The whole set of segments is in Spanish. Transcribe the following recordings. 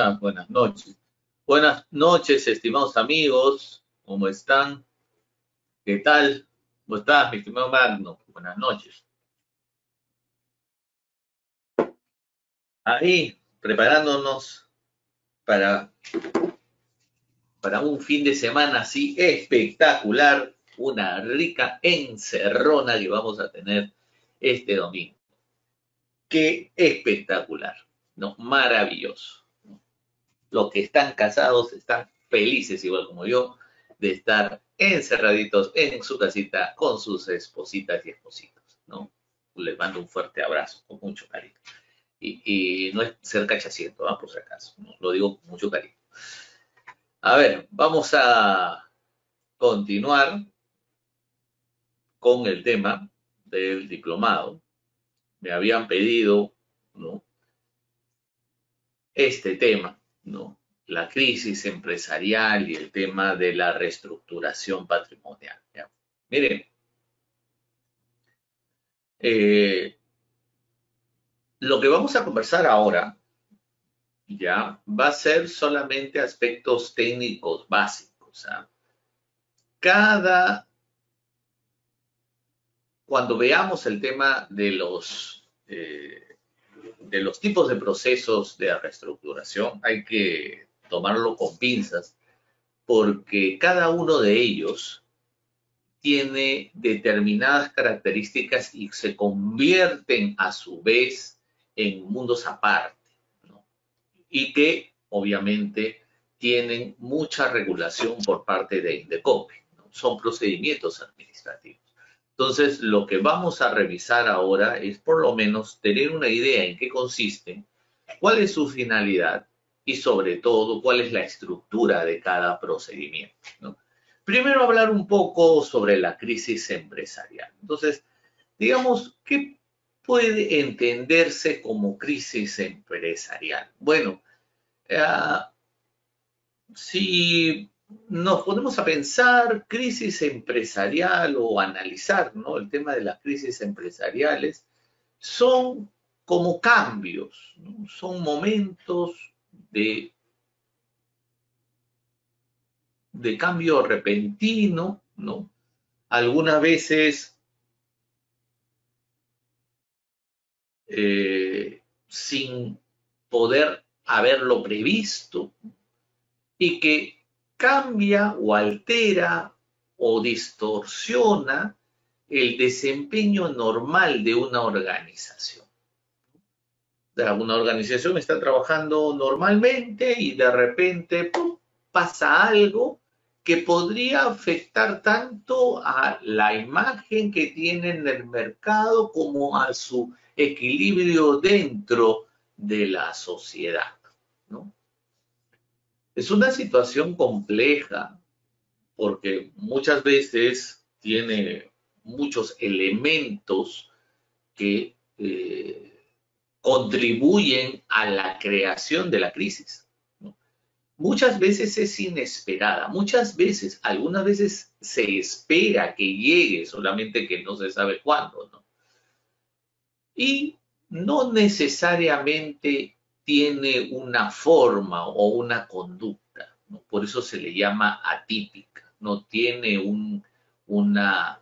estás? Buenas noches. Buenas noches, estimados amigos. ¿Cómo están? ¿Qué tal? ¿Cómo estás, mi estimado Magno? Buenas noches. Ahí, preparándonos para, para un fin de semana así espectacular, una rica encerrona que vamos a tener este domingo. Qué espectacular, ¿no? Maravilloso. Los que están casados están felices, igual como yo, de estar encerraditos en su casita con sus espositas y espositos, ¿no? Les mando un fuerte abrazo, con mucho cariño. Y no es ser cachaciento, ¿no? Por si acaso, ¿no? Lo digo con mucho cariño. A ver, vamos a continuar con el tema del diplomado. Me habían pedido, ¿no? Este tema, ¿no? La crisis empresarial y el tema de la reestructuración patrimonial. ¿Ya? Miren, lo que vamos a conversar ahora ya va a ser solamente aspectos técnicos básicos. ¿Ah? Cuando veamos el tema de los tipos de procesos de reestructuración, hay que tomarlo con pinzas porque cada uno de ellos tiene determinadas características y se convierten a su vez en mundos aparte, ¿no? Y que obviamente tienen mucha regulación por parte de Indecopi, ¿no? Son procedimientos administrativos. Entonces, lo que vamos a revisar ahora es por lo menos tener una idea en qué consisten, cuál es su finalidad y sobre todo cuál es la estructura de cada procedimiento, ¿no? Primero hablar un poco sobre la crisis empresarial. Entonces, digamos, ¿qué puede entenderse como crisis empresarial? Bueno, eh, si nos ponemos a pensar crisis empresarial o analizar, ¿no? El tema de las crisis empresariales, son como cambios, ¿no? Son momentos de cambio repentino, ¿no? Algunas veces sin poder haberlo previsto y que cambia o altera o distorsiona el desempeño normal de una organización. Una organización está trabajando normalmente y de repente ¡pum!, pasa algo que podría afectar tanto a la imagen que tiene en el mercado como a su equilibrio dentro de la sociedad, ¿no? Es una situación compleja porque muchas veces tiene muchos elementos que contribuyen a la creación de la crisis, ¿no? Muchas veces es inesperada, muchas veces, algunas veces se espera que llegue, solamente que no se sabe cuándo, ¿no? Y no necesariamente tiene una forma o una conducta, ¿no? Por eso se le llama atípica, no tiene una,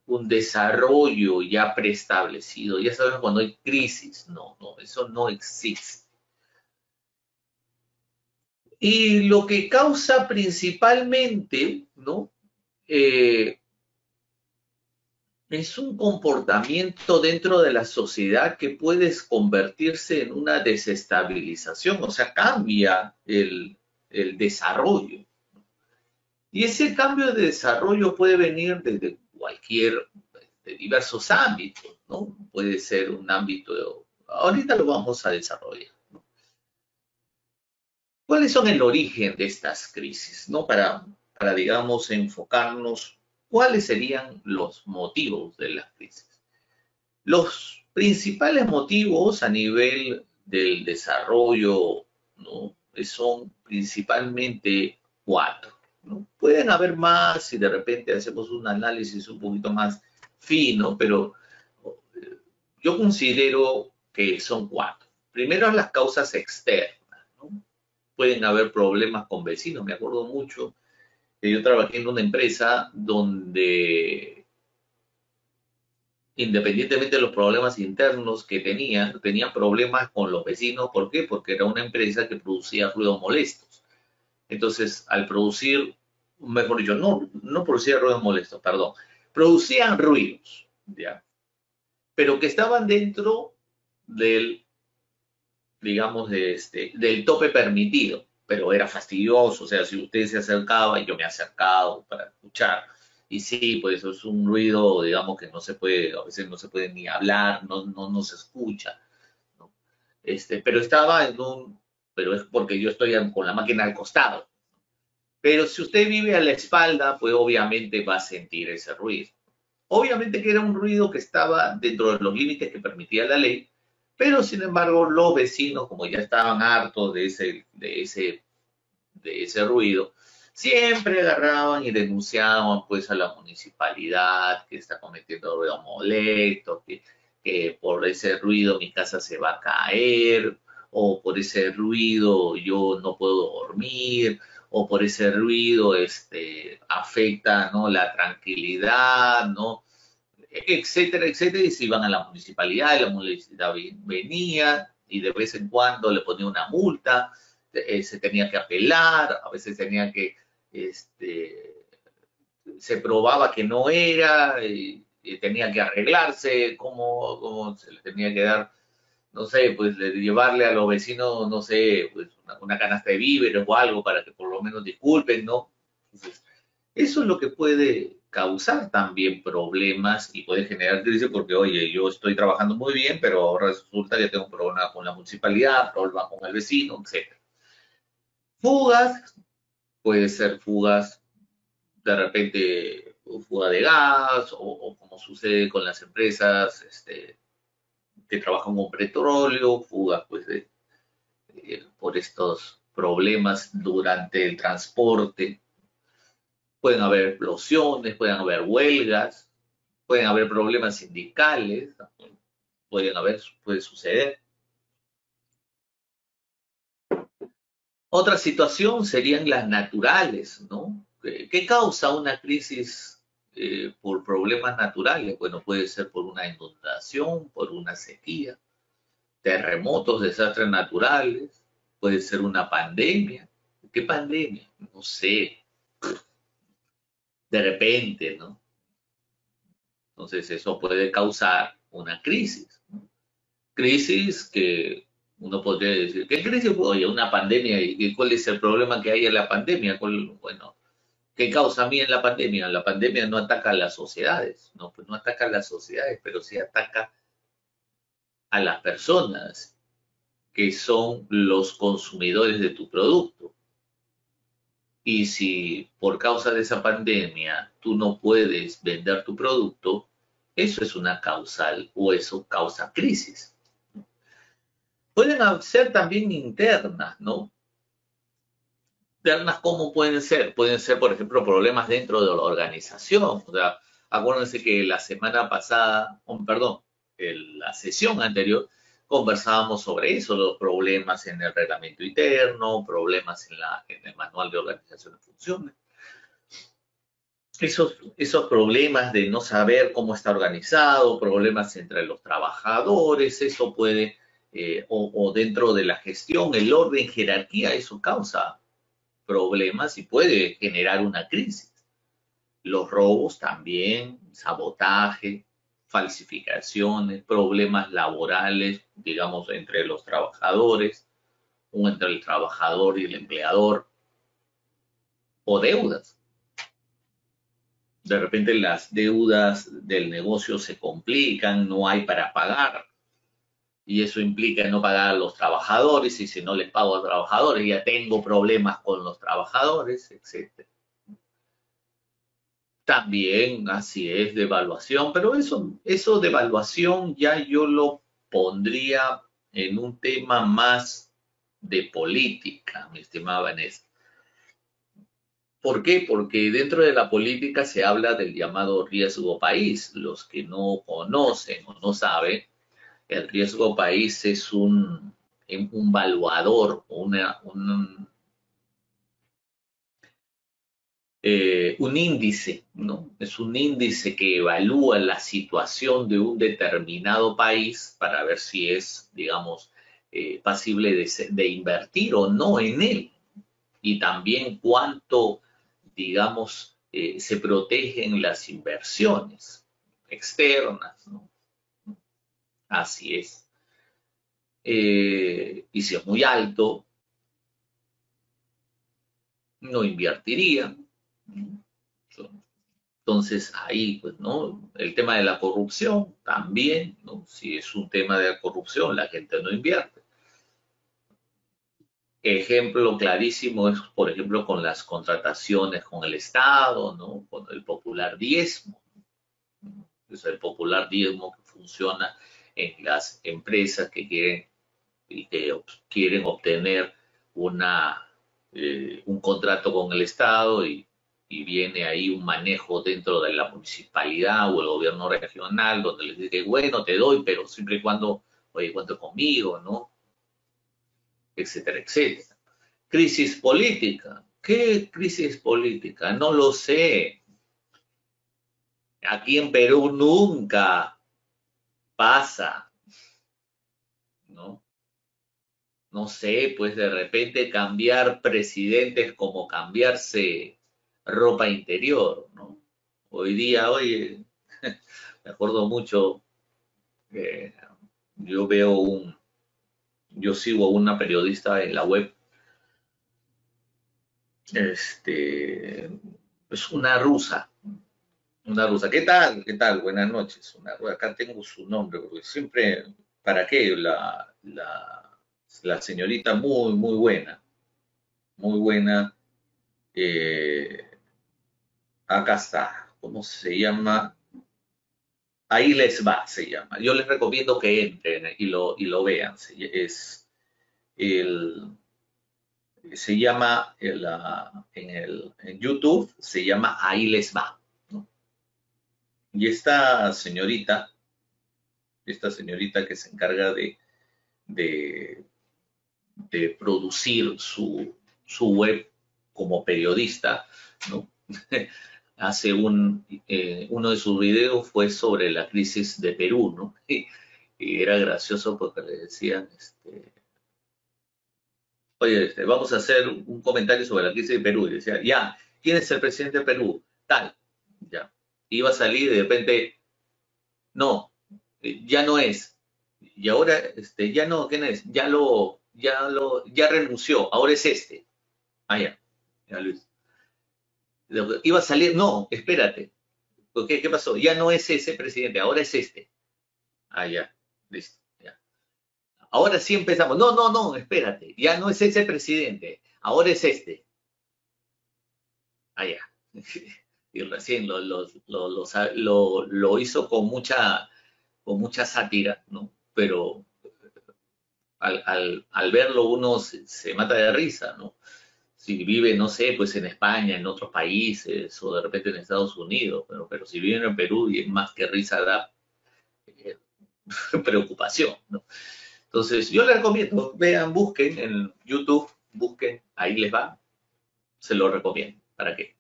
un desarrollo ya preestablecido. Ya sabemos cuando hay crisis, no, eso no existe. Y lo que causa principalmente, ¿no? Eh, es un comportamiento dentro de la sociedad que puede convertirse en una desestabilización, o sea, cambia el desarrollo. Y ese cambio de desarrollo puede venir desde de diversos ámbitos, ¿no? Puede ser un ámbito, ahorita lo vamos a desarrollar, ¿no? ¿Cuáles son el origen de estas crisis, ¿no? Digamos, enfocarnos cuáles serían los motivos de las crisis. Los principales motivos a nivel del desarrollo, ¿no?, son principalmente cuatro, ¿no? Pueden haber más si de repente hacemos un análisis un poquito más fino, pero yo considero que son cuatro. Primero, las causas externas, pueden haber problemas con vecinos. Me acuerdo mucho que yo trabajé en una empresa donde, independientemente de los problemas internos que tenían problemas con los vecinos. ¿Por qué? Porque era una empresa que producía ruidos molestos. Entonces, al producir, mejor dicho, no producía ruidos molestos, perdón, producían ruidos, ¿ya? Pero que estaban dentro del, digamos, del tope permitido, pero era fastidioso. O sea, si usted se acercaba y yo me he acercado para escuchar, y sí, pues eso es un ruido, digamos, que no se puede, a veces no se puede ni hablar, no se escucha, ¿no? Pero estaba en un, pero es porque yo estoy con la máquina al costado. Pero si usted vive a la espalda, pues obviamente va a sentir ese ruido. Obviamente que era un ruido que estaba dentro de los límites que permitía la ley, pero sin embargo los vecinos, como ya estaban hartos de ese ruido, siempre agarraban y denunciaban pues a la municipalidad que está cometiendo ruido molesto, que por ese ruido mi casa se va a caer, o por ese ruido yo no puedo dormir, o por ese ruido afecta, ¿no?, la tranquilidad, ¿no?, etcétera, etcétera. Y se iban a la municipalidad, y la municipalidad venía y de vez en cuando le ponía una multa. Se tenía que apelar, a veces este, se probaba que no era, y tenía que arreglarse. Como se le tenía que dar, no sé, pues llevarle a los vecinos, no sé, pues una canasta de víveres o algo para que por lo menos disculpen, ¿no? Entonces, eso es lo que puede causar también problemas y puede generar crisis porque, oye, yo estoy trabajando muy bien, pero ahora resulta que tengo un problema con la municipalidad, problema con el vecino, etc. Fugas, puede ser fugas, de repente fuga de gas, o como sucede con las empresas que trabajan con petróleo, fugas pues por estos problemas durante el transporte. Pueden haber explosiones, pueden haber huelgas, pueden haber problemas sindicales, puede suceder. Otra situación serían las naturales, ¿no? ¿Qué causa una crisis por problemas naturales? Bueno, puede ser por una inundación, por una sequía, terremotos, desastres naturales, puede ser una pandemia. ¿Qué pandemia? No sé, de repente, ¿no? Entonces eso puede causar una crisis, ¿no? Crisis que uno podría decir, ¿qué crisis? Oye, una pandemia. ¿Y cuál es el problema que hay en la pandemia? Bueno, ¿qué causa a mí en la pandemia? La pandemia no ataca a las sociedades, no, pues no ataca a las sociedades, pero sí ataca a las personas que son los consumidores de tu producto. Y si por causa de esa pandemia tú no puedes vender tu producto, eso es una causal, o eso causa crisis. Pueden ser también internas, ¿no? Internas, ¿cómo pueden ser? Pueden ser, por ejemplo, problemas dentro de la organización. O sea, acuérdense que la semana pasada, perdón, en la sesión anterior, conversábamos sobre eso, los problemas en el reglamento interno, problemas en el manual de organización de funciones. Esos problemas de no saber cómo está organizado, problemas entre los trabajadores, eso puede, o dentro de la gestión, el orden, jerarquía, eso causa problemas y puede generar una crisis. Los robos también, sabotaje, falsificaciones, problemas laborales, digamos, entre los trabajadores, o entre el trabajador y el empleador, o deudas. De repente las deudas del negocio se complican, no hay para pagar, y eso implica no pagar a los trabajadores, y si no les pago a los trabajadores ya tengo problemas con los trabajadores, etc. También así es de evaluación, pero eso de evaluación ya yo lo pondría en un tema más de política, mi estimada Vanessa. ¿Por qué? Porque dentro de la política se habla del llamado riesgo país. Los que no conocen o no saben, el riesgo país es un valuador, un índice, ¿no? Es un índice que evalúa la situación de un determinado país para ver si es, digamos, pasible de invertir o no en él. Y también cuánto, digamos, se protegen las inversiones externas, ¿no? Así es. Y si es muy alto, no invertiría. Entonces ahí, pues, ¿no? El tema de la corrupción también, ¿no? Si es un tema de corrupción, la gente no invierte. Ejemplo clarísimo es, por ejemplo, con las contrataciones con el Estado, ¿no? Con el popular diezmo. Es el popular diezmo que funciona en las empresas que quieren y que quieren obtener un contrato con el Estado y viene ahí un manejo dentro de la municipalidad o el gobierno regional donde les dice, bueno, te doy, pero siempre y cuando, oye, cuente conmigo, ¿no? Etcétera, etcétera. Crisis política. ¿Qué crisis política? No lo sé. Aquí en Perú nunca pasa, ¿no? No sé, pues de repente cambiar presidentes como cambiarse ropa interior, ¿no? Hoy día, oye, me acuerdo mucho, eh, yo veo yo sigo una periodista en la web, es una rusa. ¿Qué tal? ¿Qué tal? Buenas noches. Acá tengo su nombre, porque siempre, ¿para qué? La señorita muy buena. Eh, Acá está. ¿Cómo se llama? Ahí les va, se llama. Yo les recomiendo que entren y lo vean. El, Se llama en YouTube, se llama Ahí les va, ¿no? Y esta señorita que se encarga de, de producir su web como periodista, ¿no? Uno de sus videos fue sobre la crisis de Perú, ¿no? Y era gracioso porque le decían, oye, vamos a hacer un comentario sobre la crisis de Perú. Y decía, ya, ¿quién es el presidente de Perú? Tal, ya. Iba a salir y de repente, no, ya no es. Y ahora, ya no, ¿quién es? Ya renunció, ahora es este. Ah, ya, Luis. Iba a salir, no, espérate. ¿Qué pasó? Ya no es ese presidente, ahora es este. Ah, ya, listo, ya. Ahora sí empezamos. No, no, no, espérate. Ya no es ese presidente, ahora es este. Ah, ya. Y recién lo hizo con mucha sátira, ¿no? Pero al verlo uno se mata de risa, ¿no? Si vive, no sé, pues en España, en otros países o de repente en Estados Unidos, pero si vive en Perú y es más que risa da eh, preocupación, ¿no? Entonces, yo les recomiendo, vean, busquen en YouTube, busquen, ahí les va, se lo recomiendo. ¿Para qué?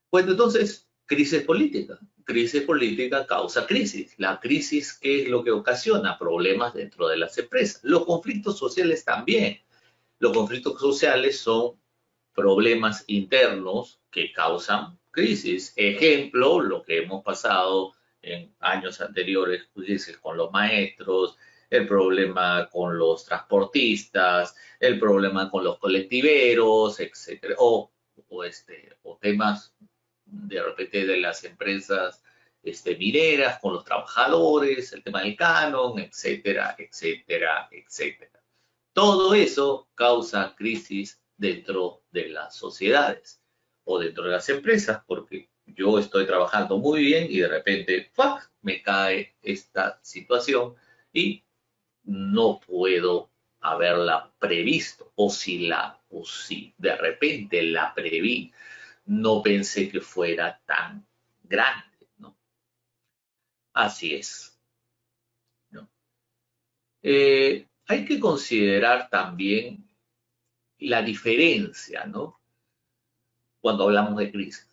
Pues entonces, crisis política. Crisis política causa crisis. La crisis, ¿qué es lo que ocasiona? Problemas dentro de las empresas. Los conflictos sociales también. Los conflictos sociales son problemas internos que causan crisis. Ejemplo, lo que hemos pasado en años anteriores, pues, con los maestros, el problema con los transportistas, el problema con los colectiveros, etcétera, o temas de repente de las empresas mineras con los trabajadores, el tema del canon, etcétera, etcétera, etcétera. Todo eso causa crisis dentro de las sociedades o dentro de las empresas, porque yo estoy trabajando muy bien y de repente ¡fuck!, me cae esta situación y no puedo haberla previsto. O si de repente la preví, no pensé que fuera tan grande, ¿no? Así es, ¿no? Hay que considerar también la diferencia, ¿no? Cuando hablamos de crisis.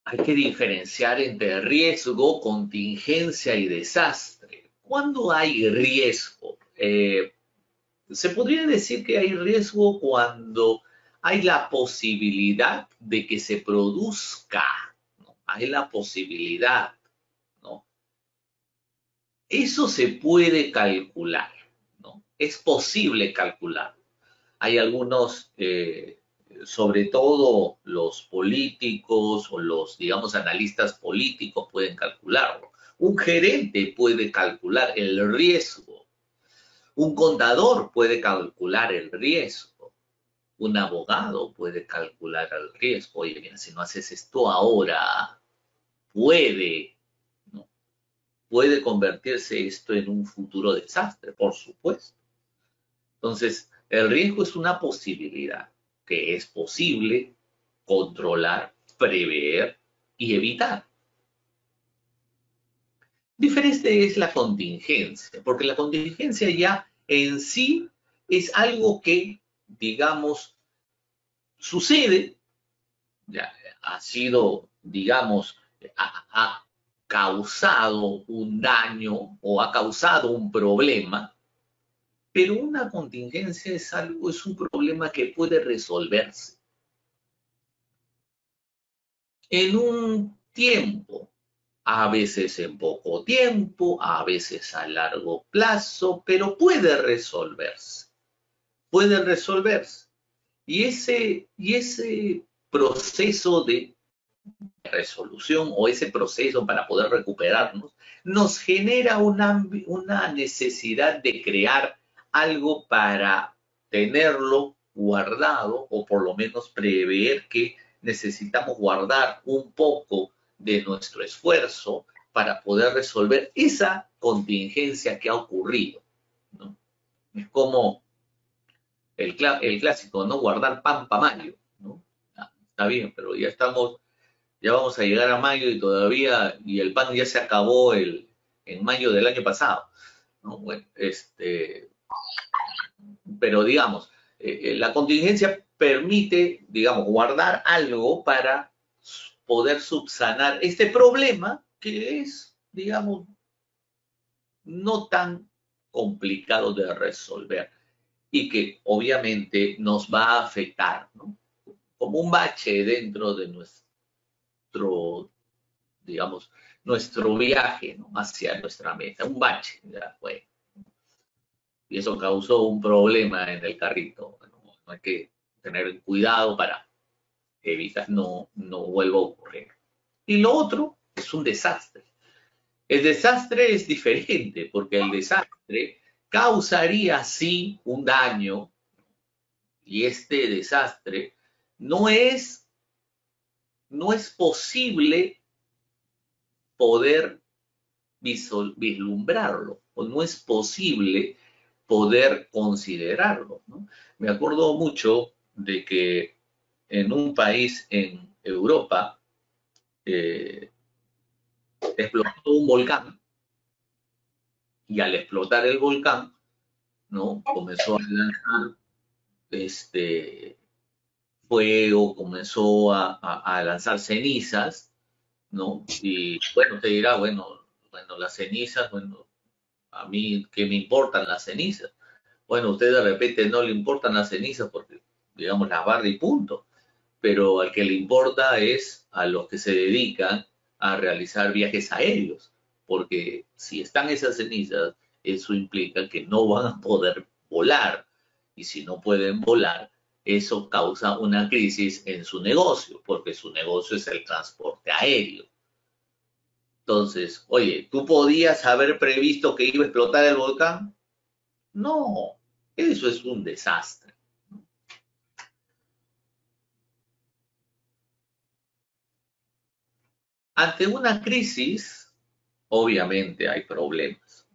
hay que diferenciar entre riesgo, contingencia y desastre. ¿Cuándo hay riesgo? Se podría decir que hay riesgo cuando hay la posibilidad de que se produzca, ¿no? Hay la posibilidad, ¿no? Eso se puede calcular, ¿no? Es posible calcular. Hay algunos, sobre todo los políticos o los, digamos, analistas políticos pueden calcularlo. Un gerente puede calcular el riesgo. Un contador puede calcular el riesgo. Un abogado puede calcular el riesgo. Oye, mira, si no haces esto ahora, puede, ¿no? Puede convertirse esto en un futuro desastre, por supuesto. Entonces, el riesgo es una posibilidad que es posible controlar, prever y evitar. Diferente es la contingencia, porque la contingencia ya en sí es algo que, digamos, sucede, ya ha sido, digamos, ha causado un daño o ha causado un problema, pero una contingencia es algo, es un problema que puede resolverse en un tiempo, a veces en poco tiempo, a veces a largo plazo, pero puede resolverse, puede resolverse. Y ese proceso de resolución o ese proceso para poder recuperarnos nos genera una necesidad de crear algo para tenerlo guardado o por lo menos prever que necesitamos guardar un poco de nuestro esfuerzo para poder resolver esa contingencia que ha ocurrido, ¿no? Es como el clásico, ¿no? Guardar pan para mayo, ¿no? Ah, está bien, pero ya vamos a llegar a mayo y todavía, y el pan ya se acabó en mayo del año pasado, ¿no? Bueno, pero digamos, la contingencia permite, digamos, guardar algo para poder subsanar este problema que es, digamos, no tan complicado de resolver y que obviamente nos va a afectar, ¿no? Como un bache dentro de nuestro, digamos, nuestro viaje, ¿no? Hacia nuestra meta, un bache, ya fue. Y eso causó un problema en el carrito. Bueno, no hay que tener cuidado para evitar no vuelva a ocurrir. Y lo otro es un desastre. El desastre es diferente porque el desastre causaría sí un daño y este desastre no es, no es posible poder vislumbrarlo o no es posible poder considerarlo, ¿no? Me acuerdo mucho de que en un país en Europa eh, explotó un volcán y al explotar el volcán, ¿no? Comenzó a lanzar este fuego, comenzó a lanzar cenizas, ¿no? Y bueno, te dirá, bueno, las cenizas, bueno, a mí, ¿qué me importan las cenizas? Bueno, a usted de repente no le importan las cenizas porque, digamos, las barra y punto. Pero al que le importa es a los que se dedican a realizar viajes aéreos. Porque si están esas cenizas, eso implica que no van a poder volar. Y si no pueden volar, eso causa una crisis en su negocio, porque su negocio es el transporte aéreo. Entonces, oye, ¿tú podías haber previsto que iba a explotar el volcán? No, eso es un desastre. Ante una crisis, obviamente hay problemas.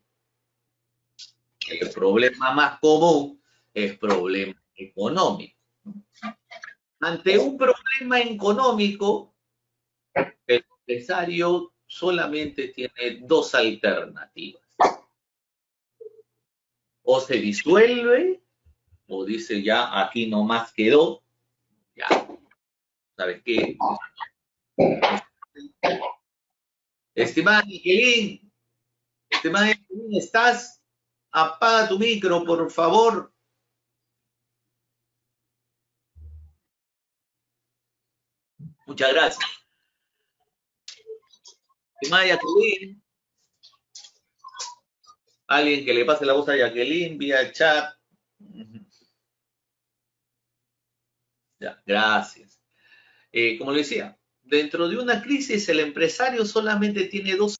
El problema más común es problema económico. Ante un problema económico, el empresario solamente tiene dos alternativas. O se disuelve, o dice ya aquí nomás quedó, ya, ¿sabes qué? Estimada Jacqueline, estimada Jacqueline, ¿estás? Apaga tu micro, por favor. Muchas gracias. Estimada Jacqueline, alguien que le pase la voz a Jacqueline vía chat. Ya, gracias. Como le decía, dentro de una crisis el empresario solamente tiene dos